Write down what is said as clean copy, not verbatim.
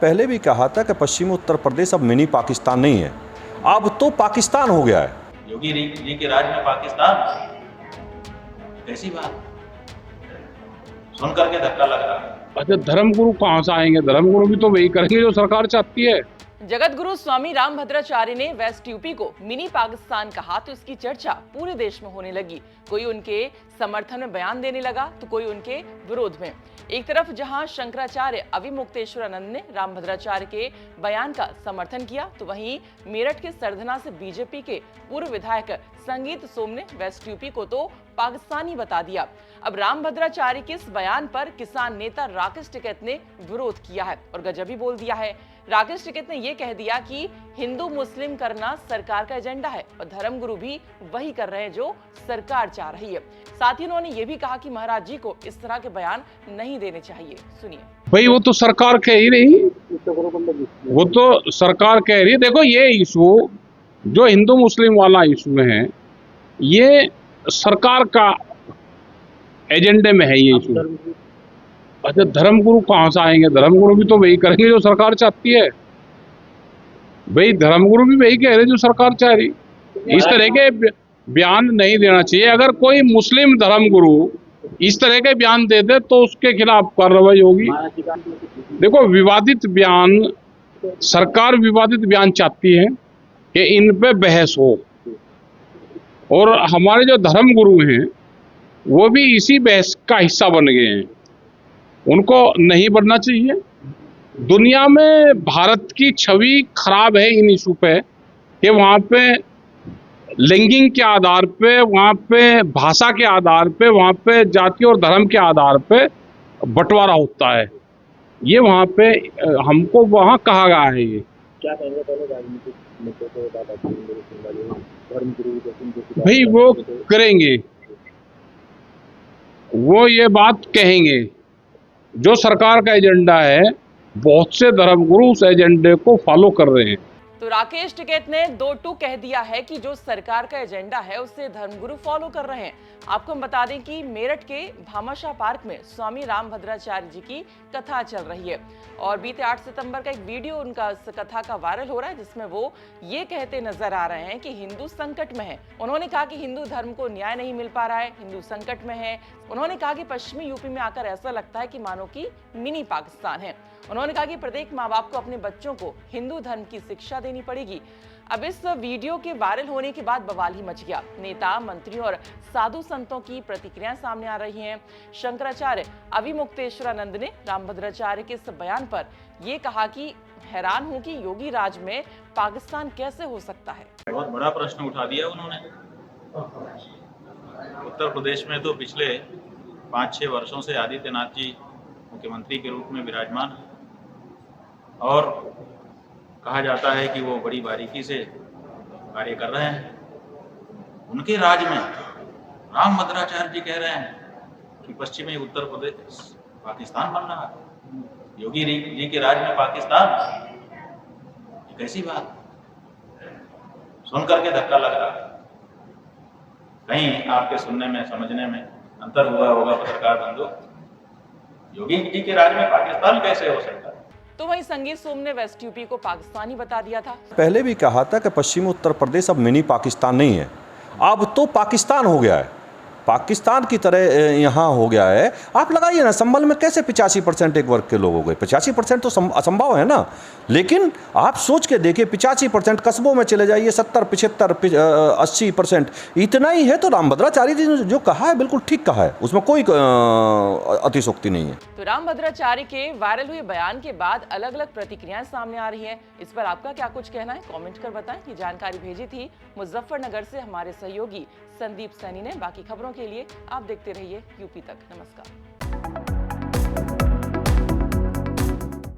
पहले भी कहा था कि पश्चिमी उत्तर प्रदेश अब मिनी पाकिस्तान नहीं है, अब तो पाकिस्तान हो गया है। योगी जी के राज में पाकिस्तान, कैसी बात, सुन करके धक्का लग रहा है। अच्छा, धर्मगुरु कहाँ से आएंगे? धर्मगुरु भी तो वही करेंगे जो सरकार चाहती है। जगत गुरु स्वामी रामभद्राचार्य ने वेस्ट यूपी को मिनी पाकिस्तान कहा तो इसकी चर्चा पूरे देश में होने लगी। कोई उनके समर्थन में बयान देने लगा तो कोई उनके विरोध में। एक तरफ जहां शंकराचार्य अविमुक्तेश्वरानंद ने रामभद्राचार्य के बयान का समर्थन किया, तो वहीं मेरठ के सरधना से बीजेपी के पूर्व विधायक संगीत सोम ने वेस्ट यूपी को तो पाकिस्तानी बता दिया। अब रामभद्राचार्य के इस बयान पर किसान नेता राकेश टिकैत ने विरोध किया है और गजब ही बोल दिया है। राकेश टिकैत ने यह कह दिया कि हिंदू मुस्लिम करना सरकार का एजेंडा है और धर्मगुरु भी वही कर रहे हैं जो सरकार चाह रही है। साथ ही उन्होंने ये भी कहा कि महाराज जी को इस तरह के बयान नहीं देने चाहिए। सुनिए। भाई वो तो सरकार कह ही रही, वो तो सरकार कह रही है। देखो, ये इशू जो हिंदू मुस्लिम वाला इशू है, ये सरकार का एजेंडे में है ये इशू। अच्छा, धर्मगुरु कहाँ से आएंगे? धर्मगुरु भी तो वही करेंगे जो सरकार चाहती है। भाई धर्मगुरु भी वही कह रहे जो सरकार चाह रही। इस तरह के बयान नहीं देना चाहिए। अगर कोई मुस्लिम धर्मगुरु इस तरह के बयान दे दे तो उसके खिलाफ कार्रवाई होगी। देखो, विवादित बयान, सरकार विवादित बयान चाहती है कि इन पे बहस हो, और हमारे जो धर्मगुरु हैं वो भी इसी बहस का हिस्सा बन गए हैं। उनको नहीं बनना चाहिए। दुनिया में भारत की छवि खराब है इन इशू पे कि वहाँ पे लिंगिंग के आधार पे, वहाँ पे भाषा के आधार पे, वहाँ पे जाति और धर्म के आधार पे बंटवारा होता है। ये वहाँ पे हमको वहाँ कहा गया है। ये क्या कहेंगे पहले राजनीतिक मुद्दों को भाई वो करेंगे, वो ये बात कहेंगे जो सरकार का एजेंडा है। बहुत से धर्मगुरु उस एजेंडे को फॉलो कर रहे हैं। तो राकेश टिकैत ने 2-2 कह दिया है कि जो सरकार का एजेंडा है उसे धर्मगुरु फॉलो कर रहे हैं। आपको हम बता दें कि मेरठ के भामाशाह पार्क में स्वामी रामभद्राचार्य जी की कथा चल रही है और बीते 8 सितंबर का एक वीडियो उनका इस कथा का वायरल हो रहा है, जिसमें वो ये कहते नजर आ रहे हैं कि हिंदू संकट में है। उन्होंने कहा कि हिंदू धर्म को न्याय नहीं मिल पा रहा है, हिंदू संकट में है। उन्होंने कहा कि पश्चिमी यूपी में आकर ऐसा लगता है कि मानो कि मिनी पाकिस्तान है। उन्होंने कहा कि प्रत्येक माँ बाप को अपने बच्चों को हिंदू धर्म की शिक्षा देनी पड़ेगी। अब इस वीडियो के वायरल होने के बाद बवाल ही मच गया। नेता, मंत्रियों और साधु संतों की प्रतिक्रियाएं सामने आ रही हैं। शंकराचार्य अविमुक्तेश्वरानंद ने रामभद्राचार्य के इस बयान पर यह कहा कि हैरान हूं कि योगी राज में पाकिस्तान कैसे हो सकता है। बहुत बड़ा प्रश्न उठा दिया उन्होंने। उत्तर प्रदेश में तो पिछले 5-6 वर्षों से आदित्यनाथ जी मुख्यमंत्री के रूप में विराजमान है और कहा जाता है कि वो बड़ी बारीकी से कार्य कर रहे हैं। उनके राज में रामभद्राचार्य जी कह रहे हैं कि पश्चिमी उत्तर प्रदेश पाकिस्तान बन रहा है। योगी जी के राज में पाकिस्तान, कैसी बात, सुन करके धक्का लग रहा है। कहीं आपके सुनने में, समझने में अंतर हुआ होगा पत्रकार बंधु। योगी जी के राज में पाकिस्तान कैसे हो सकता है? तो वहीं संगीत सोम ने वेस्ट यूपी को पाकिस्तानी बता दिया था। पहले भी कहा था कि पश्चिमी उत्तर प्रदेश अब मिनी पाकिस्तान नहीं है, अब तो पाकिस्तान हो गया है, पाकिस्तान की तरह यहाँ हो गया है। आप लगाइए ना, संभल में कैसे 85% एक वर्ग के लोग हो गए? 85% तो असंभव है ना। लेकिन आप सोच के देखिए, 85% कस्बों में चले जाइए, 70, 75, 80% इतना ही है। तो रामभद्राचार्य जी ने जो कहा है बिल्कुल ठीक कहा है, उसमें कोई अतिशोक्ति नहीं है। तो रामभद्राचार्य के वायरल हुए बयान के बाद अलग अलग प्रतिक्रियाएं सामने आ रही हैं। इस पर आपका क्या कुछ कहना है, कमेंट कर बताएं। ये जानकारी भेजी थी मुजफ्फरनगर से हमारे सहयोगी संदीप सैनी ने। बाकी खबरों के लिए आप देखते रहिए यूपी तक। नमस्कार।